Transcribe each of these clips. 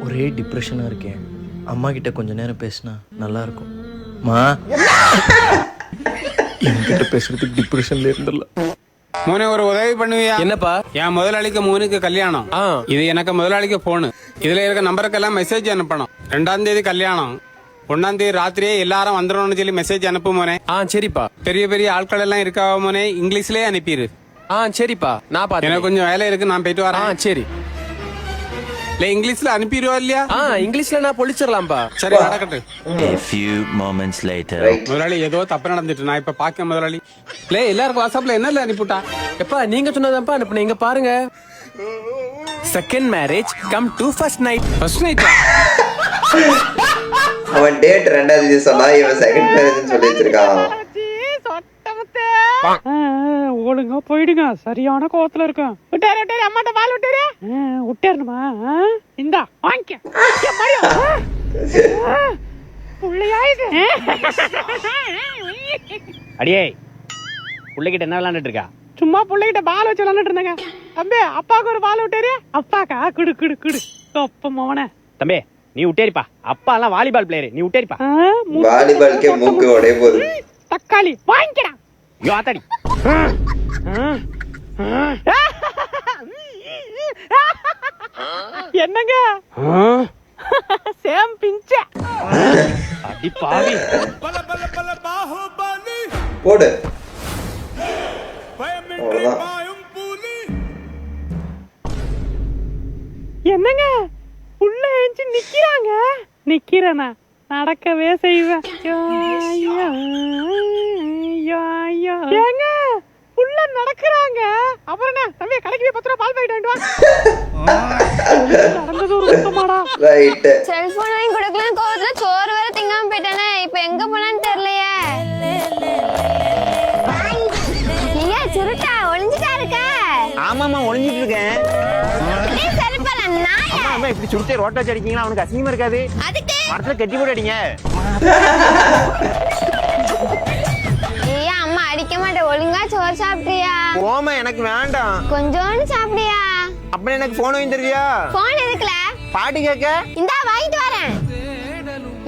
ஒரே டிப்ரெஷனாக இருக்கேன். அம்மா கிட்ட கொஞ்ச நேரம் பேசினா நல்லா இருக்கும். மா என்கிட்ட பேசுறதுக்கு டிப்ரெஷன்ல இருந்துடலாம். மோனே ஒரு உதவி பண்ணுவியா? என்னப்பா? என் முதலாளிக்கு மோனுக்கு கல்யாணம். இது எனக்கு முதலாளிக்கு போனு. இதுல இருக்க நம்பருக்கெல்லாம் மெசேஜ் அனுப்பணும். 2ஆம் தேதி கல்யாணம், 1ஆம் தேதி ராத்திரியே எல்லாரும் வந்துடணும்னு சொல்லி மெசேஜ் அனுப்பு மோனே. சரிப்பா. பெரிய பெரிய ஆட்கள் எல்லாம் இருக்காவ மோனே, இங்கிலீஷ்லயே அனுப்பிடு. சரிப்பா, நான் பாத்து. எனக்கு கொஞ்சம் வேலை இருக்கு, நான் போயிட்டு வரேன். சரி. இல்ல இங்கிலீஷ்ல அனுப்பிடுவா இல்லையா? இங்கிலீஷ்ல நான் பொழிச்சிடலாம்பா. சரி நடக்கட்டு. A few moments later. முதலாளி ஏதோ தப்பு நடந்துட்டு நான் இப்ப பாக்க முதலாளி. எல்லாருக்கும் வாட்ஸ்அப்ல என்ன அனுப்பிவிட்டா? எப்பா நீங்க சொன்னதான்ப்பா அனுப்புன. இங்க பாருங்க. Second marriage come to first night. First நைட்டா? அவன் டேட் 2ஆம் தேதி சொன்னா இவன் செகண்ட் மேரேஜ்னு சொல்லி வச்சிருக்கான். ஒழுங்கா போயிடுங்க, சரியான கோவத்துல இருக்கேன். விட்டாரு விட்டாரு, அம்மாட்ட பால் விட்டாரு. விட்டாருமா? இந்தா வாங்கிக்க. அடியே புள்ளைகிட்ட என்ன விளையாண்டுட்டு இருக்கா? சும்மா பிள்ளைகிட்ட பால் வச்சு விளையாண்டுட்டு இருந்தாங்க. தம்பி அப்பாவுக்கு ஒரு பால் விட்டாரு. அப்பாக்கா குடு குடு குடு. அப்ப மோன தம்பி நீ விட்டேரிப்பா. அப்பா எல்லாம் வாலிபால் பிளேயர், நீ விட்டேரிப்பா. வாலிபால்க்கே மூக்கு உடைய போகுது. தக்காளி வாங்கிக்கடா. யோ ஆத்தாடி. என்னங்க சேம் பிஞ்ச அடி பாவி. போடு. அவ்வளவுதான். என்னங்க உள்ள எழுந்து நிக்கிறாங்க. நிக்கிறேனா? நடக்கவே செய்வேன். ஏங்க உள்ள நடக்கிறாங்க. அப்புறம் என்ன தம்பி, கடைக்கு போய் 10 ரூபா பால் பாக்கெட் வாங்கிட்டு வா. நடந்தது ஒரு சுத்தமாடா. ரைட். செல்போன் வாங்கி கொடுக்கலாம் கோவத்துல சோறு வேற திங்காம போயிட்டானே. இப்ப எங்க போனான்னு தெரியலையே. ஐயா சுருட்டா ஒளிஞ்சிட்டா இருக்க. ஆமாமா ஒளிஞ்சிட்டு இருக்கேன். செல்போன் நாயா. அம்மா இப்படி சுருட்டே ரோட்ல வச்சு அடிக்கீங்களா? அவனுக்கு அசிங்கமா இருக்காது? அதுக்கு மரத்துல கட்டி போட்டு அடிங்க. ஐயா அம்மா அடிக்க மாட்டேன். ஒழுங்கா சோறு சாப்பிட்டியா? போமா எனக்கு வேண்டாம். கொஞ்சோண்டு சாப்பிடியா? அப்ப எனக்கு போன் வாங்கி தருவியா? போன் எதுக்குல? பாட்டு கேட்க. இந்தா வாங்கிட்டு வரேன்.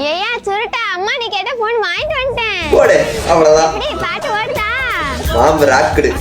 ஏயா சுருட்டா, அம்மா நீ கேட்ட போன் வாங்கிட்டு வந்துட்டேன். போடு. அவ்வளவுதான். பாட்டு ஓடுதா? மாம் ராக்குடு.